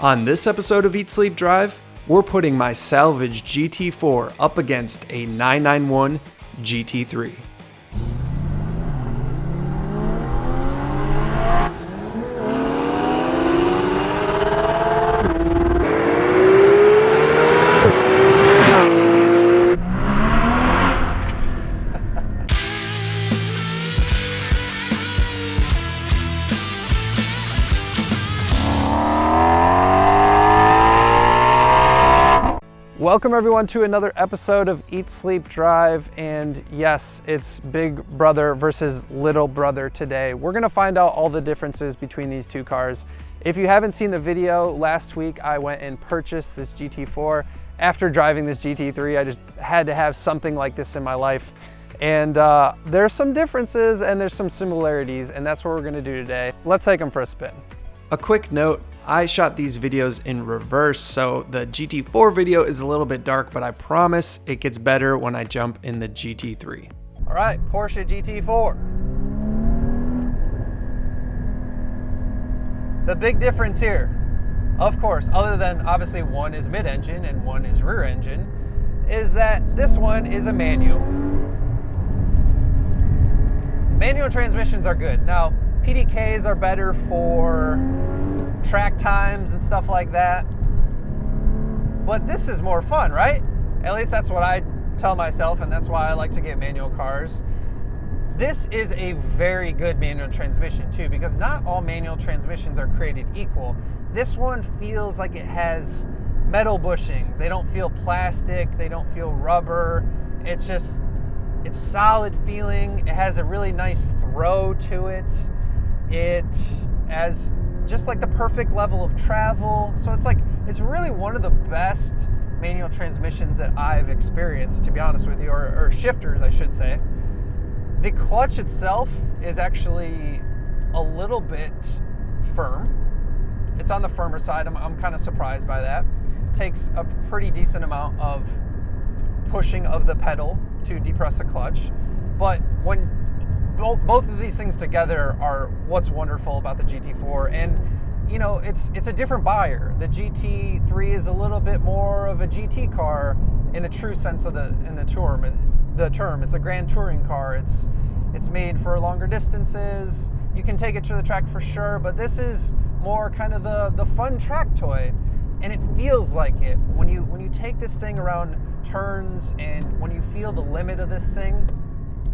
On this episode of Eat Sleep Drive, we're putting my salvage GT4 up against a 991 GT3. Welcome everyone to another episode of Eat Sleep Drive, and yes, it's big brother versus little brother today. We're gonna find out all the differences between these two cars. If you haven't seen the video, last week I went and purchased this GT4. After driving this GT3, I just had to have something like this in my life. And there's some differences and there's some similarities, and that's what we're gonna do today. Let's take them for a spin. A quick note, I shot these videos in reverse, so the GT4 video is a little bit dark, but I promise it gets better when I jump in the GT3. All right, Porsche GT4. The big difference here, of course, other than obviously one is mid-engine and one is rear engine, is that this one is a manual. Manual transmissions are good. Now, PDKs are better for track times and stuff like that, but this is more fun, right? At least that's what I tell myself, and that's why I like to get manual cars. This is a very good manual transmission too, because not all manual transmissions are created equal. This one feels like it has metal bushings. They don't feel plastic, they don't feel rubber. It's solid feeling. It has a really nice throw to it. It has just like the perfect level of travel. So it's really one of the best manual transmissions that I've experienced, to be honest with you, or shifters, I should say. The clutch itself is actually a little bit firm. It's on the firmer side. I'm kind of surprised by that. It takes a pretty decent amount of pushing of the pedal to depress the clutch. But when both of these things together are what's wonderful about the GT4, and you know, it's a different buyer. The GT3 is a little bit more of a GT car in the true sense of the term. It's a grand touring car. It's made for longer distances. You can take it to the track for sure, but this is more kind of the fun track toy, and it feels like it when you take this thing around turns, and when you feel the limit of this thing.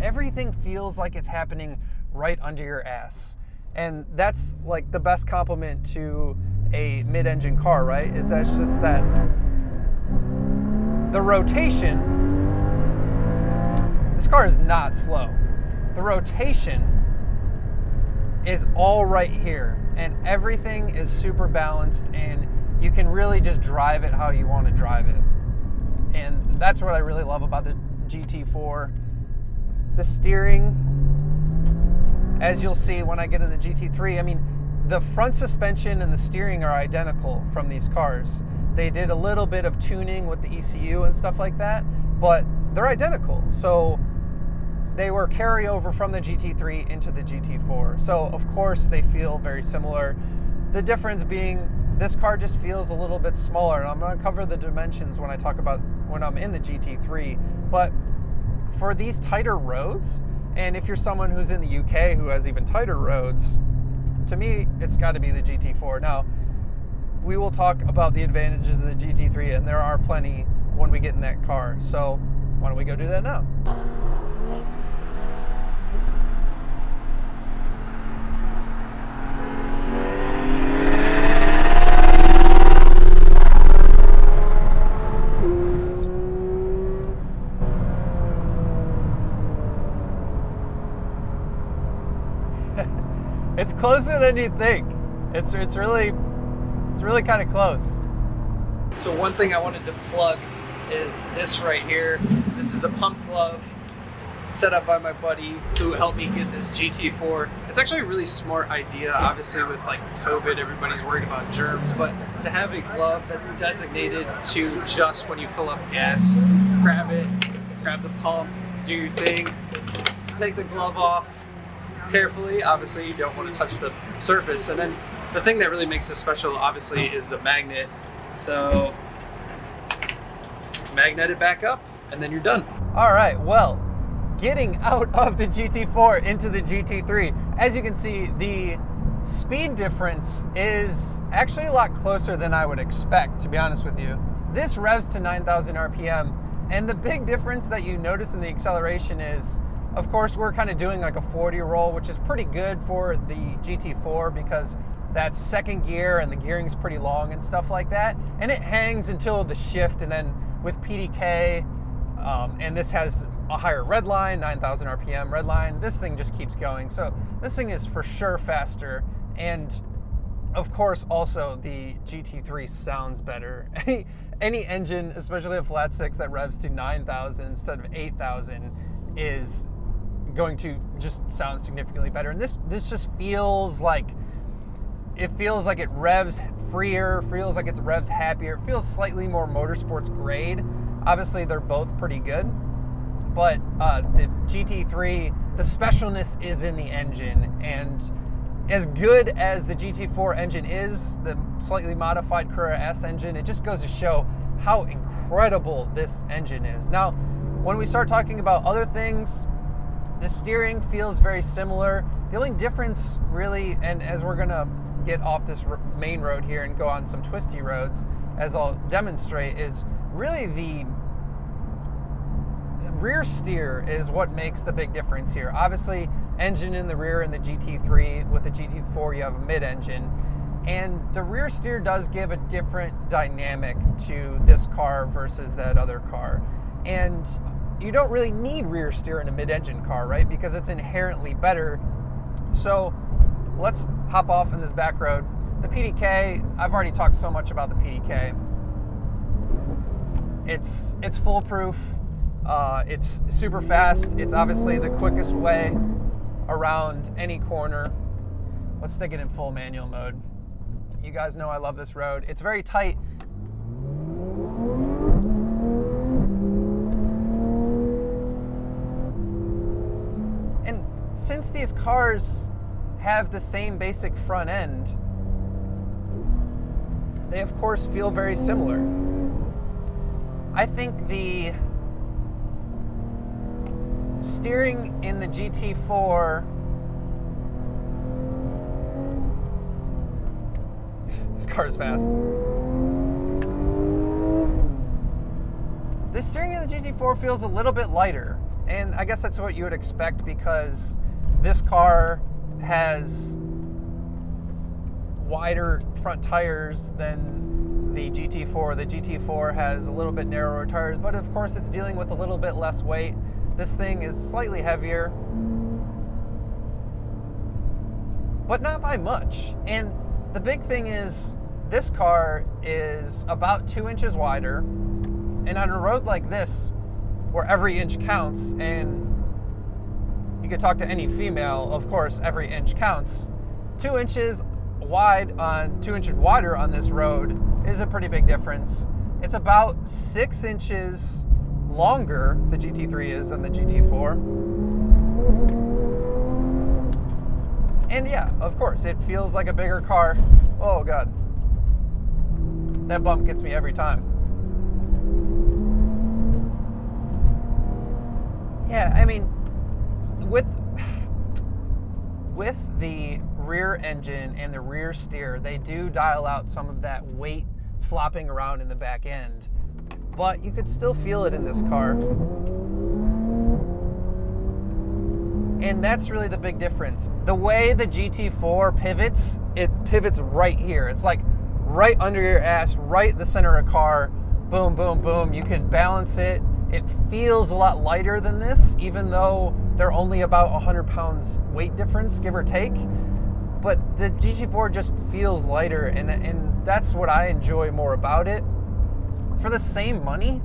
Everything feels like it's happening right under your ass. And that's like the best compliment to a mid-engine car, right? Is that just that the rotation, this car is not slow. The rotation is all right here, and everything is super balanced, and you can really just drive it how you want to drive it. And that's what I really love about the GT4. The steering, as you'll see when I get in the GT3, I mean, the front suspension and the steering are identical from these cars. They did a little bit of tuning with the ECU and stuff like that, but they're identical. So they were carryover from the GT3 into the GT4. So of course they feel very similar. The difference being this car just feels a little bit smaller, and I'm going to cover the dimensions when I'm in the GT3. But for these tighter roads, and if you're someone who's in the UK who has even tighter roads, to me, it's got to be the GT4. Now, we will talk about the advantages of the GT3, and there are plenty when we get in that car. So why don't we go do that now? It's closer than you'd think. It's really kind of close. So one thing I wanted to plug is this right here. This is the pump glove set up by my buddy who helped me get this GT4. It's actually a really smart idea. Obviously with like COVID, everybody's worried about germs, but to have a glove that's designated to just when you fill up gas, grab it, grab the pump, do your thing, take the glove off carefully. Obviously you don't want to touch the surface, and then The thing that really makes this special, obviously, is the magnet. So, magnet it back up, and then you're done. All right, well, getting out of the GT4 into the GT3, as you can see, the speed difference is actually a lot closer than I would expect, to be honest with you. This revs to 9,000 RPM, and the big difference that you notice in the acceleration is, of course, we're kind of doing like a 40 roll, which is pretty good for the GT4 because that's second gear and the gearing is pretty long and stuff like that. And it hangs until the shift, and then with PDK, and this has a higher red line, 9,000 RPM red line, this thing just keeps going. So this thing is for sure faster. And of course, also the GT3 sounds better. Any engine, especially a flat six that revs to 9,000 instead of 8,000 is going to just sound significantly better. And this just feels like, it feels like it revs freer, feels like it revs happier, it feels slightly more motorsports grade. Obviously, they're both pretty good, but the GT3, the specialness is in the engine, and as good as the GT4 engine is, the slightly modified Carrera S engine, it just goes to show how incredible this engine is. Now, when we start talking about other things, the steering feels very similar. The only difference really, and as we're gonna get off this main road here and go on some twisty roads, as I'll demonstrate, is really the rear steer is what makes the big difference here. Obviously, engine in the rear in the GT3. With the GT4, you have a mid-engine. And the rear steer does give a different dynamic to this car versus that other car. And you don't really need rear steer in a mid-engine car, right? Because it's inherently better. So let's hop off in this back road. The PDK, I've already talked so much about the PDK. It's foolproof. It's super fast. It's obviously the quickest way around any corner. Let's stick it in full manual mode. You guys know I love this road. It's very tight. And since these cars have the same basic front end, they of course feel very similar. I think the steering in the GT4, this car is fast. The steering in the GT4 feels a little bit lighter, and I guess that's what you would expect because this car has wider front tires than the GT4. The GT4 has a little bit narrower tires, but of course it's dealing with a little bit less weight. This thing is slightly heavier, but not by much. And the big thing is this car is about 2 inches wider, and on a road like this, where every inch counts, and you could talk to any female, of course, every inch counts, 2 inches wide on 2 inches wider on this road is a pretty big difference. It's about 6 inches longer, the GT3 is, than the GT4. And yeah, of course, it feels like a bigger car. Oh God. That bump gets me every time. Yeah, I mean, with the rear engine and the rear steer, they do dial out some of that weight flopping around in the back end, but you could still feel it in this car. And that's really the big difference. The way the GT4 pivots, it pivots right here. It's like right under your ass, right the center of the car. Boom, boom, boom. You can balance it. It feels a lot lighter than this, even though they're only about 100 pounds weight difference, give or take. But the GT4 just feels lighter, and that's what I enjoy more about it. For the same money,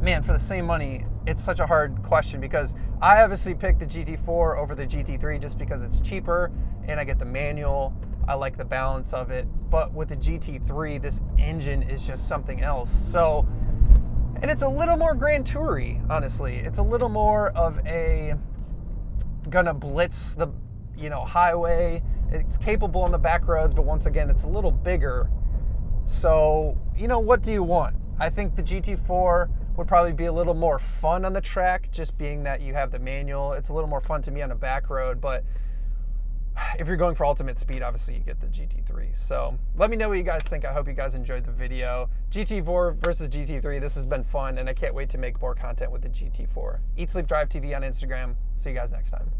man, for the same money, it's such a hard question because I obviously picked the GT4 over the GT3 just because it's cheaper and I get the manual. I like the balance of it. But with the GT3, this engine is just something else. So, and it's a little more Grand Toury, honestly. It's a little more of a gonna blitz the highway It's capable on the back roads, but once again, it's a little bigger. So, you know, what do you want? I think the GT4 would probably be a little more fun on the track, just being that you have the manual. It's a little more fun to me on a back road, but if you're going for ultimate speed, obviously you get the GT3. So let me know what you guys think. I hope you guys enjoyed the video. GT4 versus GT3, this has been fun, and I can't wait to make more content with the GT4. Eat, Sleep, Drive TV on Instagram. See you guys next time.